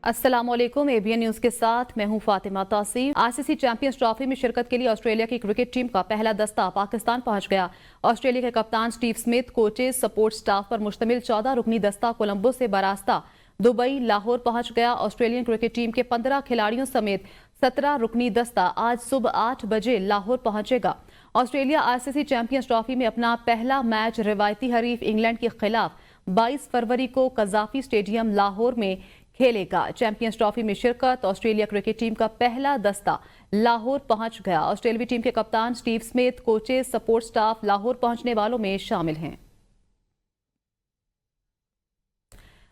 अस्सलाम वालेकुम। ABN news के साथ मैं हूं फातिमा तासीम। ICC चैंपियंस ट्रॉफी में शिरकत के लिए ऑस्ट्रेलिया की क्रिकेट टीम का पहला दस्ता पाकिस्तान पहुंच गया। ऑस्ट्रेलिया के कप्तान Steve Smith, coaches, support staff पर मुश्तमिल 14 रुकनी दस्ता कोलंबो से बरास्ता दुबई, लाहौर पहुंच गया। ऑस्ट्रेलियन क्रिकेट टीम के 15 खिलाड़ियों समेत 17 रुकनी दस्ता आज सुबह 8 बजे लाहौर पहुंचेगा। ऑस्ट्रेलिया ICC चैंपियंस ट्रॉफी में अपना पहला मैच रिवायती हरीफ इंग्लैंड के खिलाफ 22 फरवरी को कज़ाफी स्टेडियम लाहौर में खेलेगा। चैंपियंस ट्रॉफी में शिरकत ऑस्ट्रेलिया क्रिकेट टीम का पहला दस्ता लाहौर पहुंच गया। ऑस्ट्रेलियाई टीम के कप्तान Steve Smith, coaches, support staff Lahore पहुंचने वालों में शामिल हैं।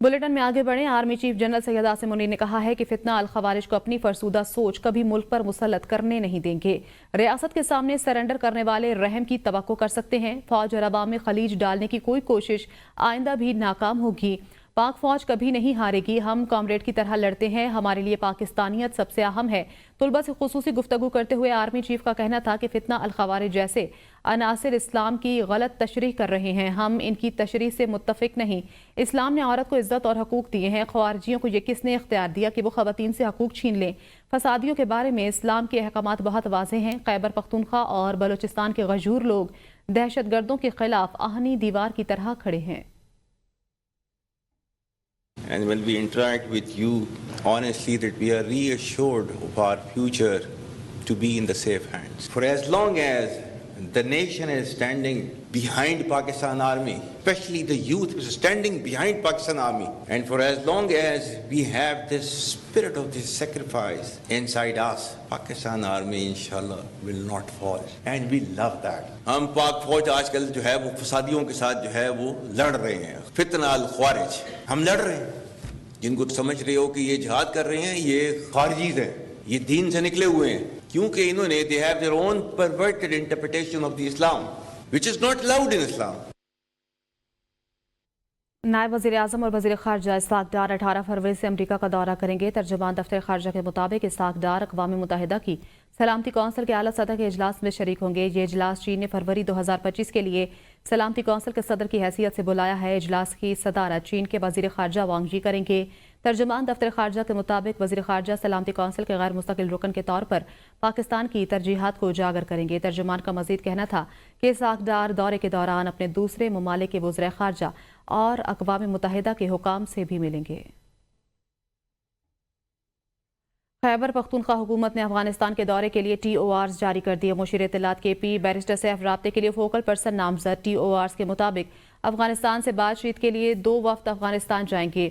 बुलेटिन में आगे बढ़ें। Army chief general Syed Asim Munir ने कहा है कि फितना अल खवारिज को अपनी फरसूदा सोच कभी मुल्क पर मुसल्लत करने नहीं देंगे। रियासत के सामने सरेंडर करने वाले रहम की तवक्को कर सकते हैं। फौज और अवाम में खलीज डालने की कोई कोशिश आइंदा भी नाकाम होगी। पाक फौज कभी नहीं हारेगी। हम कॉमरेड की तरह लड़ते हैं। हमारे लिए पाकिस्तानियत सबसे अहम है। तुलबा से खुसूसी गुफ्तगू करते हुए आर्मी चीफ का कहना था कि फितना अल खवारिज जैसे अनासिर इस्लाम की गलत तशरीह कर रहे हैं। हम इनकी तशरीह से मुत्तफिक नहीं। इस्लाम ने औरत को इज्जत और हकूक दिए हैं। खवारिजियों को ये किसने इख्तियार दिया कि वो खवातीन से हकूक छीन लें? फसादियों के बारे में इस्लाम के अहकामात बहुत वाज़ेह हैं। खैबर पख्तूनख्वा और बलोचिस्तान के गजूर लोग दहशत गर्दों के खिलाफ आहनी दीवार की तरह खड़े हैं। And when we interact with you, honestly, that we are reassured of our future to be in the safe hands. For as long as the nation is standing behind Pakistan Army, especially the youth is standing behind Pakistan Army, and for as long as we have this spirit of this sacrifice inside us, Pakistan Army inshallah will not fall, and we love that. हम पाक फौज आजकल जो है वो फसादियों के साथ जो है वो लड़ रहे हैं। फितना अल ख्वारिज हम लड़ रहे हैं। जिनको समझ रहे हो कि ये जिहाद कर रहे हैं, ये खारिजीज हैं, ये दीन से निकले हुए हैं, क्योंकि इन्होंने they have their own perverted interpretation of the Islam, which is not allowed in Islam. नायब वज़ीर आज़म और वज़ीर ख़ारजा इसहाक़ डार 18 फरवरी से अमरीका का दौरा करेंगे। तर्जुमान दफ्तर ख़ारजा के मुताबिक इसहाक़ डार अक़वाम मुत्तहिदा की सलामती कौंसिल के आला सतह के इजलास में शरीक होंगे। ये इजलास चीन ने फरवरी 2025 के लिए सलामती कौंसिल के सदर की हैसियत से बुलाया है। इजलास की सदारत चीन के वज़ीर ख़ारजा वांग यी करेंगे। तर्जुमान दफ्तर ख़ारजा के मुताबिक वज़ीर ख़ारजा सलामती कौंसिल के गैर मुस्तकिल रुकन के तौर पर पाकिस्तान की तरजीहात को उजागर करेंगे। तर्जुमान का मज़ीद कहना था कि इसहाक़ डार दौरे के दौरान अपने दूसरे ममालिक के वज़ीर ख़ारजा और अक़वाम मुत्तहिदा के हुकाम से भी मिलेंगे। खैबर पख्तूनख्वा हुकूमत ने अफगानिस्तान के दौरे के लिए TORs जारी कर दिए। मुशीर इत्तलात KP बैरिस्टर सैफ राब्ते के लिए फोकल पर्सन नामजद। TORs के मुताबिक अफगानिस्तान से बातचीत के लिए 2 वफ्द अफगानिस्तान जाएंगे।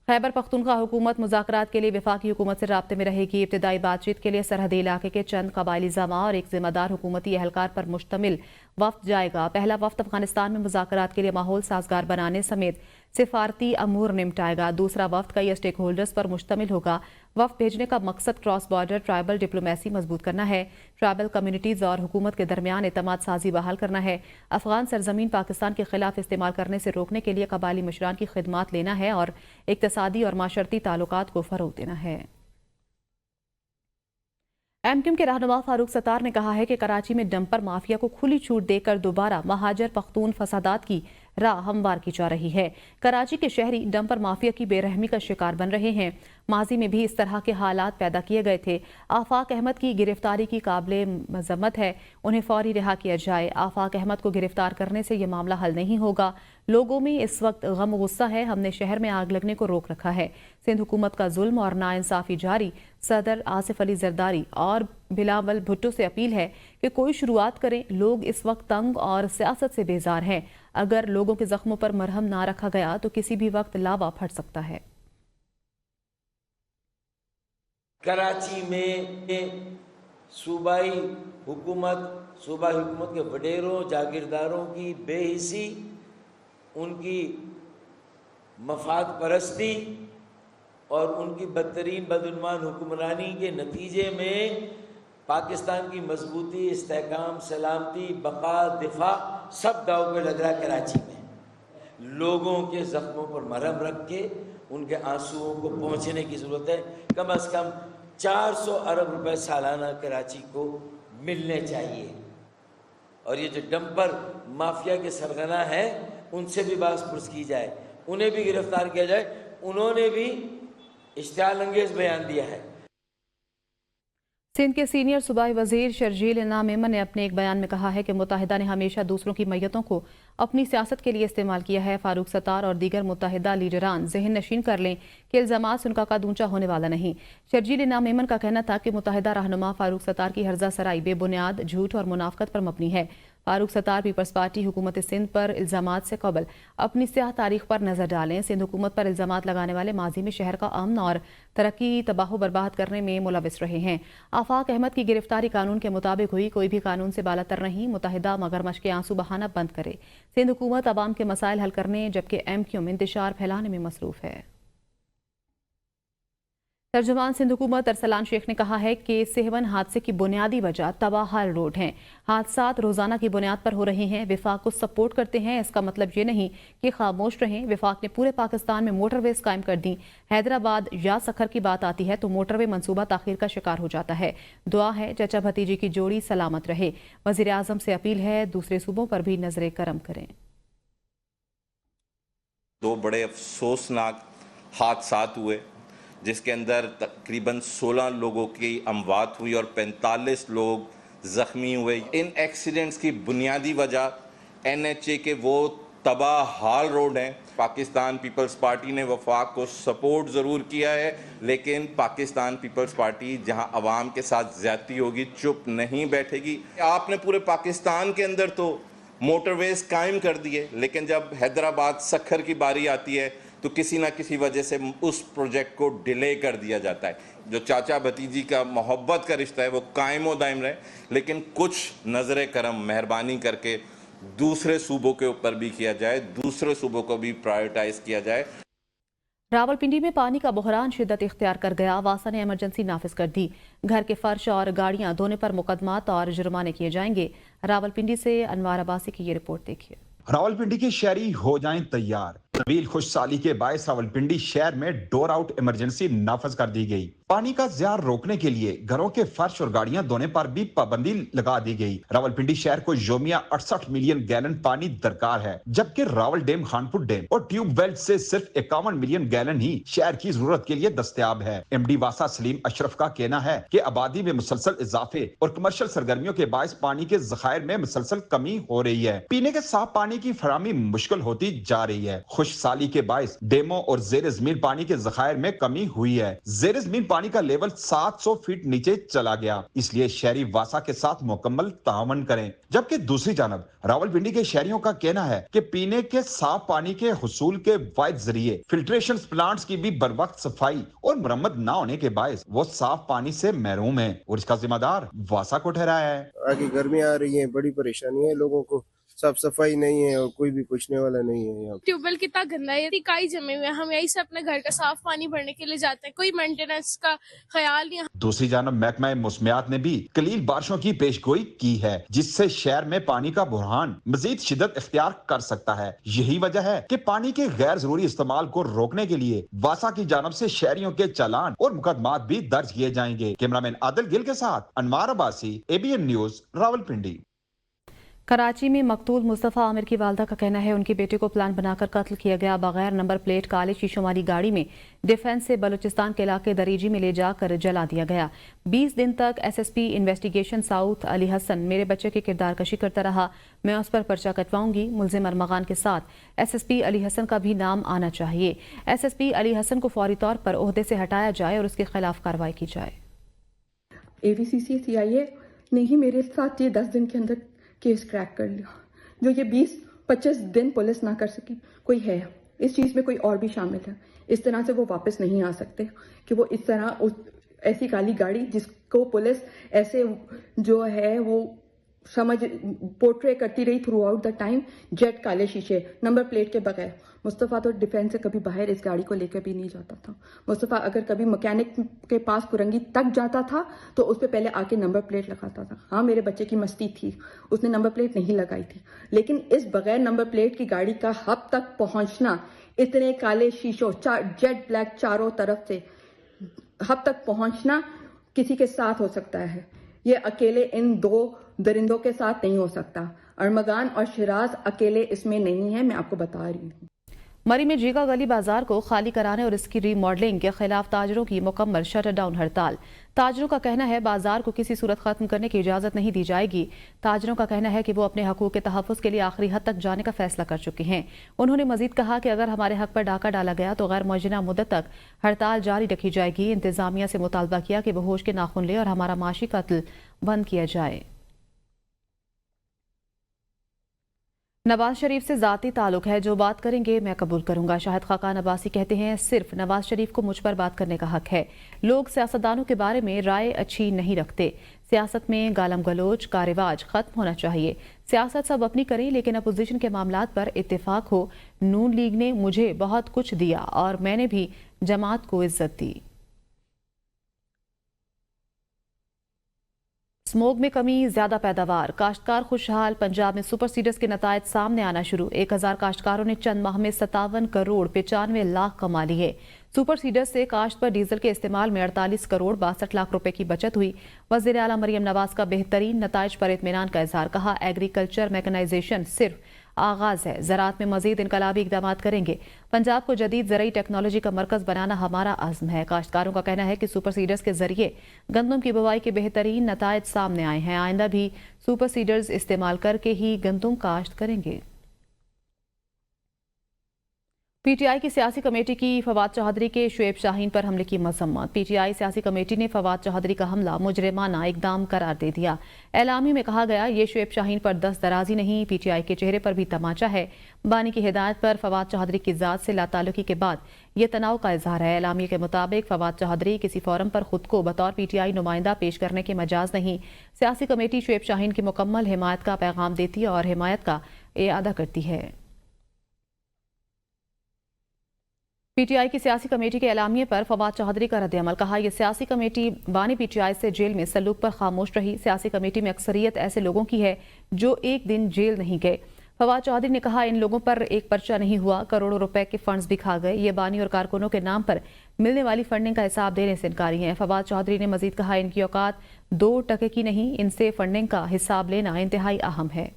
खैबर पख्तूनख्वा हुकूमत मुज़ाकरात के लिए वफाकी हुकूमत से राब्ते में रहेगी। इब्तिदाई बातचीत के लिए सरहदी इलाके के चंद कबायली ज़मा और एक ज़िम्मेदार हुकूमती एहलकार पर मुश्तमिल वफ्द जाएगा। पहला वफ्द अफगानिस्तान में मुज़ाकरात के लिए माहौल साजगार बनाने समेत सिफारती अमूर निपटाएगा। दूसरा वफ्द कई स्टेक होल्डर्स पर मुश्तमिल होगा। वफ्द भेजने का मकसद क्रॉस बॉर्डर ट्राइबल डिप्लोमेसी मजबूत करना है, ट्राइबल कम्युनिटीज़ और हुकूमत के दरमियान एतमाद साजी बहाल करना है, अफगान सरजमीन पाकिस्तान के खिलाफ इस्तेमाल करने से रोकने के लिए कबायली मशरान की खिदमात लेना है और इक़्तिसादी और माशरती ताल्लुकात को फ़रोग़ देना है। MQM के रहनुमा फारूक सत्तार ने कहा है कि कराची में डंपर माफिया को खुली छूट देकर दोबारा महाजर पख्तून फसादात की राह हमवार की जा रही है। कराची के शहरी डंपर माफिया की बेरहमी का शिकार बन रहे हैं। माजी में भी इस तरह के हालात पैदा किए गए थे। आफाक अहमद की गिरफ्तारी की काबिल मजम्मत है, उन्हें फौरी रिहा किया जाए। आफाक अहमद को गिरफ्तार करने से यह मामला हल नहीं होगा। लोगों में इस वक्त गम गुस्सा है। हमने शहर में आग लगने को रोक रखा है। सिंध हुकूमत का जुल्म और नाइंसाफी जारी। सदर आसिफ अली जरदारी और बिलावल भुट्टो से अपील है कि कोई शुरुआत करें। लोग इस वक्त तंग और सियासत से बेजार हैं। अगर लोगों के जख्मों पर मरहम ना रखा गया तो किसी भी वक्त लावा फट सकता है। कराची में सूबाई हुकूमत के वडेरों जागीरदारों की बेहिसी, उनकी मफाद परस्ती और उनकी बदतरीन बदउन्वान हुक्मरानी के नतीजे में पाकिस्तान की मजबूती, इस्तेहकाम, सलामती, बका, दिफा सब दाव पे लग रहा है। कराची में लोगों के जख्मों पर मरहम रख के उनके आंसुओं को पहुंचने की ज़रूरत है। कम अज़ कम 400 अरब रुपए सालाना कराची को मिलने चाहिए। और ये जो डंपर माफिया के सरगना हैं उनसे भी बात पुरस की जाए, उन्हें भी गिरफ्तार किया जाए। उन्होंने भी इश्तिहाल अंगेज बयान दिया है। सिंध के सीनियर सूबाई वजीर शर्जील इनाम मेमन ने अपने एक बयान में कहा है कि मुत्तहिदा ने हमेशा दूसरों की मैयतों को अपनी सियासत के लिए इस्तेमाल किया है। फारूक सत्तार और दीगर मुत्तहिदा लीडरान ज़हन नशीन कर लें कि इल्ज़ामात से उनका कद ऊंचा होने वाला नहीं। शर्जील इनाम मेमन का कहना था कि मुत्तहिदा रहनुमा फारूक सत्तार की हर्जा सराई बेबुनियाद झूठ और मुनाफकत पर मबनी है। फारूक सत्तार पीपल्स पार्टी हुकूमत सिंध पर इल्ज़ामात से कबल अपनी स्याह तारीख पर नज़र डालें। सिंध हुकूमत पर इल्ज़ामात लगाने वाले माजी में शहर का अमन और तरक्की तबाह बर्बाद करने में मुलविस रहे हैं। आफाक अहमद की गिरफ्तारी कानून के मुताबिक हुई, कोई भी कानून से बालातर नहीं। मुत्तहिदा मगरमच्छ के आंसू बहाना बंद करे। सिंध हुकूमत अवाम के मसाइल हल करने जबकि MQ में इंतशार फैलाने में मसरूफ है। तर्जुमान सिंध हुकूमत अरसलान शेख ने कहा है कि सेहवन हादसे की बुनियादी वजह तबाहाल रोड हैं। हादसात रोजाना की बुनियाद पर हो रहे हैं। विफाक को सपोर्ट करते हैं, इसका मतलब ये नहीं कि खामोश रहें। विफाक ने पूरे पाकिस्तान में मोटरवेज कायम कर दी। हैदराबाद या सखर की बात आती है तो मोटरवे मंसूबा ताखीर का शिकार हो जाता है। दुआ है चचा भतीजी की जोड़ी सलामत रहे। वजीर आजम से अपील है दूसरे सूबों पर भी नजर करम करें। दो बड़े अफसोसनाक हादसात हुए जिसके अंदर तकरीबन 16 लोगों की अमवात हुई और 45 लोग ज़ख्मी हुए। इन एक्सीडेंट्स की बुनियादी वजह NHA के वो तबाहाल रोड हैं। पाकिस्तान पीपल्स पार्टी ने वफाक को सपोर्ट ज़रूर किया है, लेकिन पाकिस्तान पीपल्स पार्टी जहां अवाम के साथ ज़्यादती होगी चुप नहीं बैठेगी। आपने पूरे पाकिस्तान के अंदर तो मोटरवेज कायम कर दिए, लेकिन जब हैदराबाद सखर की बारी आती है तो किसी ना किसी वजह से उस प्रोजेक्ट को डिले कर दिया जाता है। जो चाचा भतीजी का मोहब्बत का रिश्ता है वो कायम व दायम रहे, लेकिन कुछ नज़र करम मेहरबानी करके दूसरे सूबों के ऊपर भी किया जाए, दूसरे सूबों को भी प्रायोरिटाइज किया जाए। रावलपिंडी में पानी का बहरान शिद्दत इख्तियार कर गया। वासा ने इमरजेंसी नाफिज कर दी। घर के फर्श और गाड़ियां दोनों पर मुकदमात और जुर्माने किए जाएंगे। रावलपिंडी से अनवार अब्बासी की ये रिपोर्ट देखिए। रावलपिंडी के शहरी हो जाएं तैयार। तवील खुशसाली के बायस रावलपिंडी शहर में डोर आउट इमरजेंसी नाफज कर दी गई। पानी का ज़ियार रोकने के लिए घरों के फर्श और गाड़ियां धोने पर भी पाबंदी लगा दी गई। रावलपिंडी शहर को योमिया 68 मिलियन गैलन पानी दरकार है, जबकि रावल डैम, खानपुर डैम और ट्यूबवेल से सिर्फ 51 मिलियन गैलन ही शहर की जरूरत के लिए दस्तयाब है। MD वासा सलीम अशरफ का कहना है कि आबादी में मुसलसल इजाफे और कमर्शियल सरगर्मियों के बायस पानी के जखायर में मुसलसल कमी हो रही है। पीने के साफ पानी की फराहमी मुश्किल होती जा रही है। खुशसाली के बायस डैमों और जेर जमीन पानी के जखायर में कमी हुई है। जेर जमीन पानी का लेवल 700 फीट नीचे चला गया, इसलिए शहरी वासा के साथ मुकम्मल तावन करें। जबकि दूसरी जानब रावलपिंडी के शहरियों का कहना है कि पीने के साफ पानी के हुसूल के वाहिद जरिए फिल्ट्रेशन प्लांट्स की भी बर वक्त सफाई और मरम्मत न होने के बायस वो साफ पानी से महरूम है और इसका जिम्मेदार वासा को ठहराया है। आगे गर्मियां आ रही हैं, बड़ी परेशानी है लोगों को, साफ सफाई नहीं है और कोई भी पूछने वाला नहीं है। यहाँ ट्यूबवेल कितना गंदा है, इकाई जमे हुए हैं। हम यही से अपने घर का साफ पानी भरने के लिए जाते हैं, कोई मेंटेनेंस का ख्याल नहीं। दूसरी जानब महकमा मौसमियात ने भी कलील बारिशों की पेशगोई की है, जिससे शहर में पानी का बुरहान मजीद शिद्दत इख्तियार कर सकता है। यही वजह है कि पानी के गैर जरूरी इस्तेमाल को रोकने के लिए वासा की जानब से शहरियों के चालान और मुकदमात भी दर्ज किए जाएंगे। कैमरामैन आदिल गिल के साथ अनवार अब्बासी, ABN न्यूज, रावलपिंडी। कराची में मकतूल मुस्तफ़ा आमिर की वालदा का कहना है उनके बेटे को प्लान बनाकर कत्ल किया गया। बगैर नंबर प्लेट काले शीशों वाली गाड़ी में डिफेंस से बलूचिस्तान के इलाके दरीजी में ले जाकर जला दिया गया। 20 दिन तक SSP investigation south Ali Hasan मेरे बच्चे के किरदार कशी करता रहा। मैं उस पर पर्चा कटवाऊंगी। मुल्जिम अरमगान के साथ SSP अली हसन का भी नाम आना चाहिए। SSP अली हसन को फौरी तौर पर ओहदे से हटाया जाए और उसके खिलाफ कार्रवाई की जाए। AVCC CIA ने ही मेरे साथ ये 10 दिन के अंदर केस क्रैक कर लिया, जो ये 20-25 दिन पुलिस ना कर सकी। कोई है इस चीज़ में, कोई और भी शामिल है। इस तरह से वो वापस नहीं आ सकते कि वो इस तरह ऐसी काली गाड़ी जिसको पुलिस ऐसे जो है वो समझ पोर्ट्रे करती रही through out the time, jet काले शीशे नंबर प्लेट के बगैर। मुस्तफ़ा तो डिफेंस से कभी बाहर इस गाड़ी को लेकर भी नहीं जाता था। मुस्तफ़ा अगर कभी मैकेनिक के पास कुरंगी तक जाता था तो उस पर पहले आके नंबर प्लेट लगाता था। हाँ, मेरे बच्चे की मस्ती थी, उसने नंबर प्लेट नहीं लगाई थी, लेकिन इस बगैर नंबर प्लेट की गाड़ी का हब तक पहुंचना, इतने काले शीशों, जेट ब्लैक चारों तरफ से हब तक पहुंचना किसी के साथ हो सकता है, ये अकेले इन 2 दरिंदों के साथ नहीं हो सकता। अरमगान और शिराज अकेले इसमें नहीं है, मैं आपको बता रही हूँ। मरी में जीका गली बाजार को खाली कराने और इसकी रीमॉडलिंग के खिलाफ ताजरों की मुकम्मल शटर डाउन हड़ताल। ताजरों का कहना है बाजार को किसी सूरत खत्म करने की इजाजत नहीं दी जाएगी। ताजरों का कहना है कि वो अपने हकूक के तहफ़्फ़ुज़ के लिए आखिरी हद तक जाने का फैसला कर चुके हैं। उन्होंने मजीद कहा कि अगर हमारे हक पर डाका डाला गया तो गैर मुअज्जला मुद्दत तक हड़ताल जारी रखी जाएगी। इंतजामिया से मुतालबा किया कि वो होश के नाखून ले और हमारा माशी कत्ल बंद किया जाए। नवाज शरीफ से ज़ाती ताल्लुक है, जो बात करेंगे मैं कबूल करूंगा। शाहिद खाकान अब्बासी कहते हैं सिर्फ नवाज शरीफ को मुझ पर बात करने का हक है। लोग सियासतदानों के बारे में राय अच्छी नहीं रखते। सियासत में गालम गलोच का रिवाज खत्म होना चाहिए। सियासत सब अपनी करें लेकिन अपोजिशन के मामलात पर इत्तेफाक हो। नून लीग ने मुझे बहुत कुछ दिया और मैंने भी जमात को इज्जत दी। स्मोग में कमी, ज्यादा पैदावार, काश्तकार खुशहाल। पंजाब में सुपर सीडर्स के नतायज सामने आना शुरू। 1000 काश्तकारों ने चंद माह में 57 करोड़ 95 लाख कमा लिए। सुपर सीडर्स से काश्त पर डीजल के इस्तेमाल में 48 करोड़ 62 लाख रुपए की बचत हुई। वज़ीर आला मरियम नवाज का बेहतरीन नतायज पर इत्मीनान का इजहार। कहा एग्रीकल्चर मैकेनाइजेशन सिर्फ आगाज है, ज़राअत में मजीद इनकलाबी इक़दाम करेंगे। पंजाब को जदीद ज़रई टेक्नोलॉजी का मरकज़ बनाना हमारा आज़म है। काश्तकारों का कहना है कि सुपर सीडर्स के जरिए गंदम की बुवाई के बेहतरीन नतायज सामने आए हैं। आइंदा भी सुपर सीडर्स इस्तेमाल करके ही गंदम काश्त करेंगे। पीटीआई की सियासी कमेटी की फवाद चौधरी के शुएब शाहीन पर हमले की मजम्मत। पीटीआई सियासी कमेटी ने फवाद चौधरी का हमला मुजरिमाना इकदाम करार दे दिया। एलामी में कहा गया ये शुएब शाहीन पर दस्त दराजी नहीं, पीटीआई के चेहरे पर भी तमाचा है। बानी की हिदायत पर फवाद चौधरी की जात से लाताल्लुकी के बाद ये तनाव का इजहार है। एलामी के मुताबिक फवाद चौधरी किसी फोरम पर खुद को बतौर पीटीआई नुमाइंदा पेश करने के मजाज नहीं। सियासी कमेटी शुएब शाहीन की मुकम्मल हिमायत का पैगाम देती है और हिमायत का इआदा करती है। पीटीआई की सियासी कमेटी के एलामिये पर फवाद चौधरी का रद्द-ए-अमल। कहा यह सियासी कमेटी बानी पीटीआई से जेल में सलूक पर खामोश रही। सियासी कमेटी में अक्सरियत ऐसे लोगों की है जो एक दिन जेल नहीं गए। फवाद चौधरी ने कहा इन लोगों पर एक पर्चा नहीं हुआ, करोड़ों रुपए के फंड्स भी खा गए। ये बानी और कारकुनों के नाम पर मिलने वाली फंडिंग का हिसाब देने से इनकारी हैं। फवाद चौधरी ने मजीद कहा इनकी औकात 2% की नहीं, इनसे फंडिंग का हिसाब लेना इंतहाई अहम है।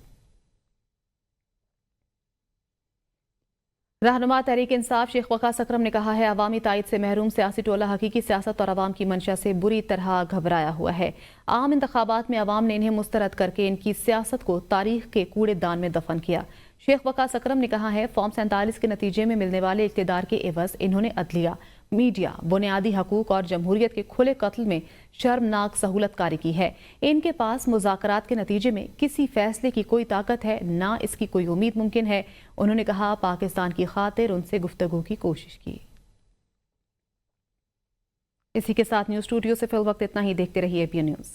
रहनुमा तहरीक इंसाफ शेख वकास अकरम ने कहा है अवामी तायद से महरूम सियासी टोला हकीकी सियासत और अवाम की मंशा से बुरी तरह घबराया हुआ है। आम इंतखाबात में अवाम ने इन्हें मुस्तरद करके इनकी सियासत को तारीख के कूड़ेदान में दफन किया। शेख वकास अकरम ने कहा है फॉर्म 47 के नतीजे में मिलने वाले इक़्तिदार के एवज इन्होंने अदलिया, मीडिया, बुनियादी हकूक और जमहूरियत के खुले कत्ल में शर्मनाक सहूलतकारी की है। इनके पास मुज़ाकरात के नतीजे में किसी फैसले की कोई ताकत है, ना इसकी कोई उम्मीद मुमकिन है। उन्होंने कहा पाकिस्तान की खातिर उनसे गुफ्तगू की कोशिश की। इसी के साथ न्यूज़ स्टूडियो से फिल वक्त इतना ही। देखते रहिए एपीएन न्यूज़।